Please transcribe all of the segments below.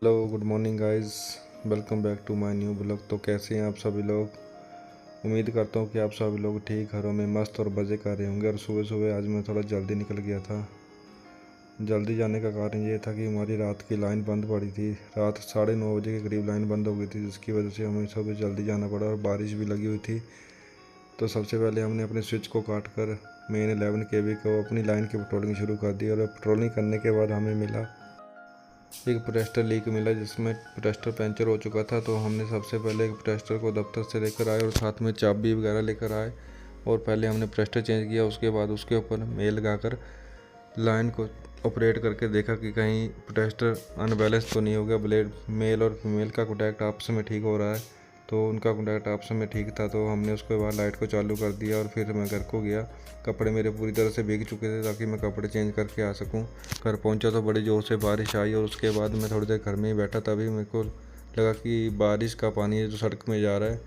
Hello good morning guys. Welcome back to my new blog. तो कैसे हैं आप सभी लोग। उम्मीद करता हूँ कि आप सभी लोग ठीक घरों में मस्त और मज़े कर रहे होंगे। और सुबह सुबह आज मैं थोड़ा जल्दी निकल गया था। जल्दी जाने का कारण ये था कि हमारी रात की लाइन बंद पड़ी थी। रात 9:30 बजे के करीब लाइन बंद हो गई थी, जिसकी वजह से हमें सुबह जल्दी जाना पड़ा और बारिश भी लगी हुई थी। तो सबसे पहले हमने अपने स्विच को काट कर मेन 11 केवी को अपनी लाइन की पेट्रोलिंग शुरू कर दी। और पेट्रोलिंग करने के बाद हमें मिला एक प्रोटेस्टर लीक मिला, जिसमें प्रोटेस्टर पंचर हो चुका था। तो हमने सबसे पहले एक प्रोटेस्टर को दफ्तर से लेकर आए और साथ में चाबी वगैरह लेकर आए। और पहले हमने प्रोटेस्टर चेंज किया, उसके बाद उसके ऊपर मेल लगाकर लाइन को ऑपरेट करके देखा कि कहीं प्रोटेस्टर अनबैलेंस तो नहीं हो गया। ब्लेड मेल और फीमेल का कॉन्टैक्ट आपस में ठीक हो रहा है। तो उनका कॉन्टैक्ट आपस में ठीक था। तो हमने उसके बाद लाइट को चालू कर दिया और फिर मैं घर को गया। कपड़े मेरे पूरी तरह से भीग चुके थे ताकि मैं कपड़े चेंज करके आ सकूं। घर पहुंचा तो बड़ी ज़ोर से बारिश आई और उसके बाद मैं थोड़ी देर घर में ही बैठा। तभी मेरे को लगा कि बारिश का पानी है जो सड़क में जा रहा है।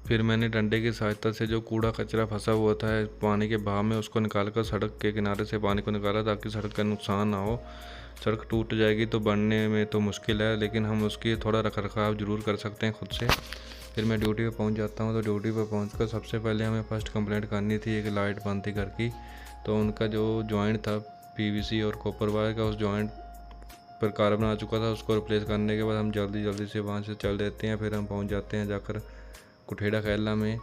फिर मैंने डंडे की सहायता से जो कूड़ा कचरा फंसा हुआ था पानी के बहाव में, उसको निकालकर सड़क के किनारे से पानी को निकाला ताकि सड़क का नुकसान ना हो। सड़क टूट जाएगी तो बनने में तो मुश्किल है, लेकिन हम उसकी थोड़ा रखरखाव जरूर कर सकते हैं खुद से। फिर मैं ड्यूटी पे पहुंच जाता हूं। तो ड्यूटी पे पहुंचकर सबसे पहले हमें फर्स्ट कंप्लेंट करनी थी। एक लाइट बंद थी घर की, तो उनका जो जॉइंट था पीवीसी और कॉपर वायर का, उस जॉइंट पर कार्बन आ चुका था। उसको रिप्लेस करने के बाद हम जल्दी जल्दी से वहाँ से चल देते हैं। फिर हम पहुँच जाते हैं जाकर कुठेड़ा कैला में,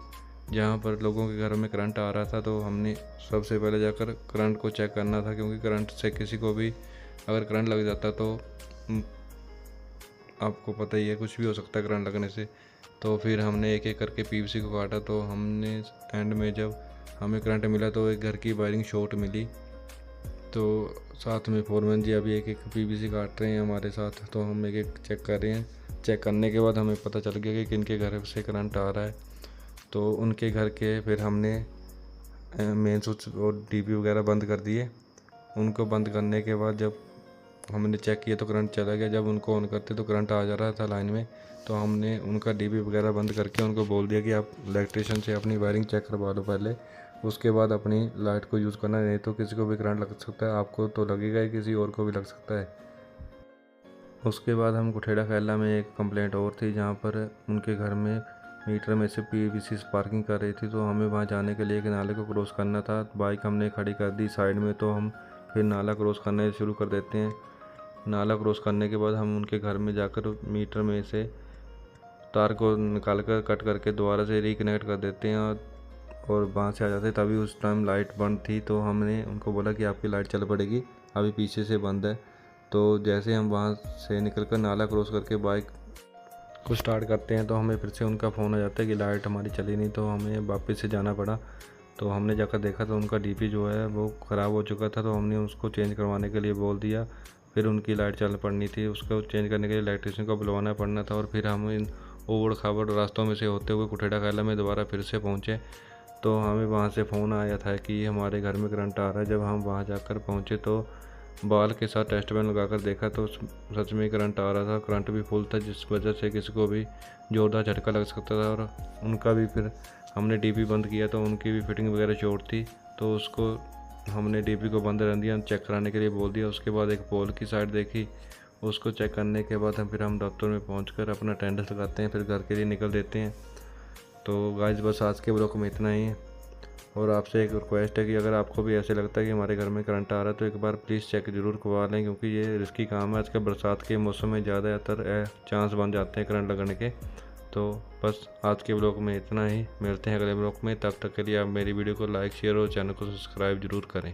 जहाँ पर लोगों के घरों में करंट आ रहा था। तो हमने सबसे पहले जाकर करंट को चेक करना था, क्योंकि करंट से किसी को भी अगर करंट लग जाता तो आपको पता ही है कुछ भी हो सकता है करंट लगने से। तो फिर हमने एक एक करके पीवीसी को काटा। तो हमने एंड में जब हमें करंट मिला तो एक घर की वायरिंग शॉर्ट मिली। तो साथ में फोरमैन जी अभी एक एक पीवीसी काट रहे हैं हमारे साथ। तो हम एक एक चेक कर रहे हैं। चेक करने के बाद हमें पता चल गया कि किनके घर से करंट आ रहा है। तो उनके घर के फिर हमने मेन स्विच और डीपी वगैरह बंद कर दिए। उनको बंद करने के बाद जब हमने चेक किया तो करंट चला गया। जब उनको ऑन करते तो करंट आ जा रहा था लाइन में। तो हमने उनका डीपी वगैरह बंद करके उनको बोल दिया कि आप इलेक्ट्रिशियन से अपनी वायरिंग चेक करवा लो पहले, उसके बाद अपनी लाइट को यूज़ करना। नहीं तो किसी को भी करंट लग सकता है, आपको तो लगेगा ही, किसी और को भी लग सकता है। उसके बाद हम कुठेड़ा कैला में एक कंप्लेंट और थी, जहाँ पर उनके घर में मीटर में से पीवीसी स्पार्किंग कर रही थी। तो हमें वहाँ जाने के लिए एक नाले को क्रॉस करना था। बाइक हमने खड़ी कर दी साइड में। तो हम फिर नाला क्रॉस करने शुरू कर देते हैं। नाला क्रॉस करने के बाद हम उनके घर में जाकर मीटर में से तार को निकाल कर कट करके दोबारा से रिकनेक्ट कर देते हैं और वहाँ से आ जाते हैं। तभी उस टाइम लाइट बंद थी। तो हमने उनको बोला कि आपकी लाइट चल पड़ेगी, अभी पीछे से बंद है। तो जैसे हम वहाँ से निकल कर नाला क्रॉस करके बाइक को स्टार्ट करते हैं तो हमें फिर से उनका फ़ोन आ जाता है कि लाइट हमारी चली नहीं। तो हमें वापस से जाना पड़ा। तो हमने जाकर देखा तो उनका डीपी जो है वो ख़राब हो चुका था। तो हमने उसको चेंज करवाने के लिए बोल दिया। फिर उनकी लाइट चल पड़नी थी, उसको चेंज करने के लिए इलेक्ट्रिशियन को बुलवाना पड़ना था। और फिर हम इन उबड़ खाबड़ रास्तों में से होते हुए कुठेड़ा कैला में दोबारा फिर से पहुँचे। तो हमें वहाँ से फ़ोन आया था कि हमारे घर में करंट आ रहा है। जब हम वहाँ जाकर पहुँचे तो बाल के साथ टेस्ट पेन लगाकर देखा तो सच में करंट आ रहा था। करंट भी फुल था, जिस वजह से किसी को भी जोरदार झटका लग सकता था। और उनका भी फिर हमने डीपी बंद किया तो उनकी भी फिटिंग वगैरह शॉर्ट थी। तो उसको हमने डीपी को बंद रहने दिया, चेक कराने के लिए बोल दिया। उसके बाद एक पोल की साइड देखी, उसको चेक करने के बाद फिर हम दफ्तर में पहुंचकर अपना अटेंडेंस लगाते हैं, फिर घर के लिए निकल देते हैं। तो गाइस बस आज के ब्लॉग में इतना ही है। और आपसे एक रिक्वेस्ट है कि अगर आपको भी ऐसे लगता है कि हमारे घर में करंट आ रहा है तो एक बार प्लीज़ चेक ज़रूर करवा लें, क्योंकि ये रिस्की काम है। आजकल बरसात के मौसम में ज़्यादातर चांस बन जाते हैं करंट लगने के। तो बस आज के ब्लॉग में इतना ही। मिलते हैं अगले ब्लॉग में। तब तक के लिए आप मेरी वीडियो को लाइक शेयर और चैनल को सब्सक्राइब ज़रूर करें।